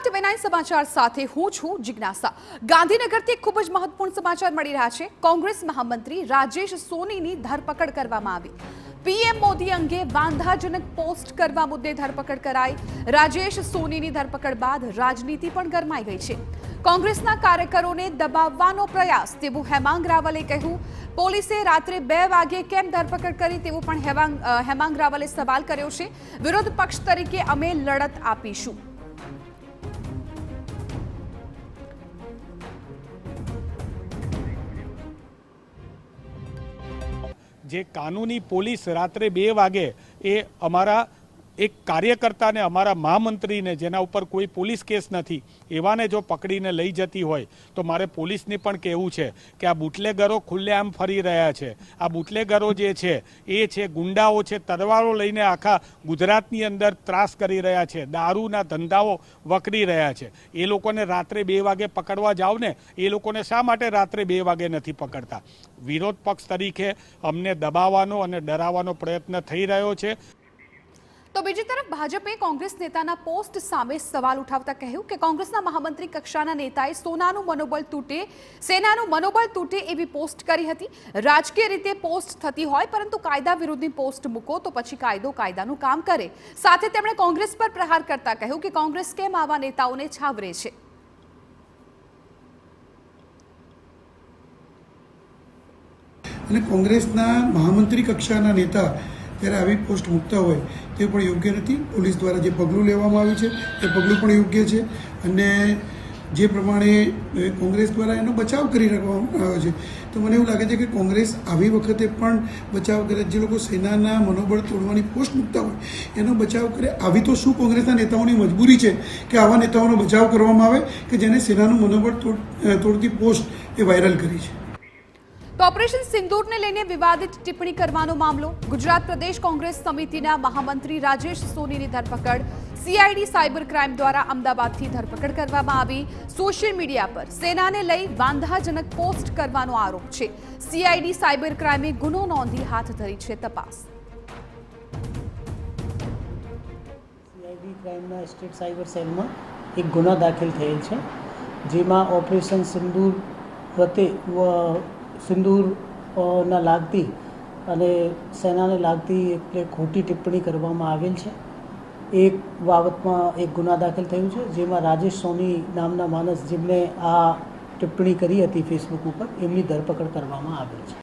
ટીવી9 સમાચાર સાથે હું છું જિજ્ઞાસા। ગાંધીનગરથી ખૂબ જ મહત્વપૂર્ણ સમાચાર મળી રહ્યા છે। કોંગ્રેસ મહામંત્રી રાજેશ સોનીની ધરપકડ કરવામાં આવી। પીએમ મોદી અંગે વાંધાજનક પોસ્ટ કરવા મુદ્દે ધરપકડ કરાઈ। રાજેશ સોનીની ધરપકડ બાદ રાજનીતિ પણ ગરમાઈ ગઈ છે। કોંગ્રેસના કાર્યકરોને દબાવવાનો પ્રયાસ તેવું હેમાંગ રાવલે કહ્યું। પોલીસે રાત્રે 2 વાગે કેમ ધરપકડ કરી તેવું પણ હેમાંગ રાવલે સવાલ કર્યો છે। વિરોધ પક્ષ તરીકે અમે લડત આપીશું। જે કાનૂની પોલીસ રાત્રે 2 વાગે એ અમારા એક કાર્યકર્તાને અમારા મહામંત્રીને જેના ઉપર કોઈ પોલીસ કેસ નથી એવાને જો પકડીને લઈ જતી હોય તો મારે પોલીસને પણ કહેવું છે કે આ બુટલેગરો ખુલ્લેઆમ ફરી રહ્યા છે। આ બુટલેગરો જે છે એ છે ગુંડાઓ છે, તલવારો લઈને આખા ગુજરાતની અંદર ત્રાસ કરી રહ્યા છે, દારૂના ધંધાઓ વકરી રહ્યા છે। એ લોકોને રાત્રે 2 વાગે પકડવા જાવ ને એ લોકોને શા માટે રાત્રે 2 વાગે નથી પકડતા? વિરોધ પક્ષ તરીકે અમને દબાવવાનો અને ડરાવવાનો પ્રયત્ન થઈ રહ્યો છે। તો બીજી તરફ ભાજપે કોંગ્રેસ નેતાના પોસ્ટ સામે સવાલ ઉઠાવતા કહ્યું કે કોંગ્રેસના મહામંત્રી કક્ષાના નેતાએ સેનાનું મનોબળ તૂટે એવી પોસ્ટ કરી હતી। રાજકીય રીતે પોસ્ટ થતી હોય પરંતુ કાયદા વિરુદ્ધની પોસ્ટ મૂકો તો પછી કાયદો કાયદાનું કામ કરે। સાથે તેમણે કોંગ્રેસ પર પ્રહાર કરતા કહ્યું કે કોંગ્રેસ કેમ આવા નેતાઓને છાવરે છે। અને કોંગ્રેસના મહામંત્રી કક્ષાના નેતા ત્યારે આવી પોસ્ટ મૂકતા હોય તે પણ યોગ્ય નથી। પોલીસ દ્વારા જે પગલું લેવામાં આવ્યું છે તે પગલું પણ યોગ્ય છે અને જે પ્રમાણે કોંગ્રેસ દ્વારા એનો બચાવ કરી રાખવામાં આવ્યો છે તો મને એવું લાગે છે કે કોંગ્રેસ આવી વખતે પણ બચાવ કરે। જે લોકો સેનાના મનોબળ તોડવાની પોસ્ટ મૂકતા હોય એનો બચાવ કરે। આવી તો શું કોંગ્રેસના નેતાઓની મજબૂરી છે કે આવા નેતાઓનો બચાવ કરવામાં આવે કે જેને સેનાનું મનોબળ તોડતી પોસ્ટ એ વાયરલ કરી છે। તો ઓપરેશન સિંદૂરને લઈને વિવાદિત ટિપ્પણી કરવાનો મામલો। ગુજરાત પ્રદેશ કોંગ્રેસ સમિતિના મહામંત્રી રાજેશ સોનીની ધરપકડ સીઆઈડી સાયબર ક્રાઇમ દ્વારા અમદાવાદથી ધરપકડ કરવામાં આવી। સોશિયલ મીડિયા પર સેનાને લઈ વાંધાજનક પોસ્ટ કરવાનો આરોપ છે। સીઆઈડી સાયબર ક્રાઇમે ગુનો નોંધી હાથ ધરી છે તપાસ। સીઆઈડી ક્રાઇમના સ્ટેટ સાયબર સેલમાં એક ગુનો દાખલ થયેલ છે જેમાં ઓપરેશન સિંદૂર વતે સિંદૂરના લાગતી અને સેનાને લાગતી એટલે ખોટી ટિપ્પણી કરવામાં આવેલ છે। એક બાબતમાં એક ગુના દાખલ થયું છે જેમાં રાજેશ સોની નામના માણસ જેમને આ ટિપ્પણી કરી હતી ફેસબુક ઉપર એમની ધરપકડ કરવામાં આવેલ છે।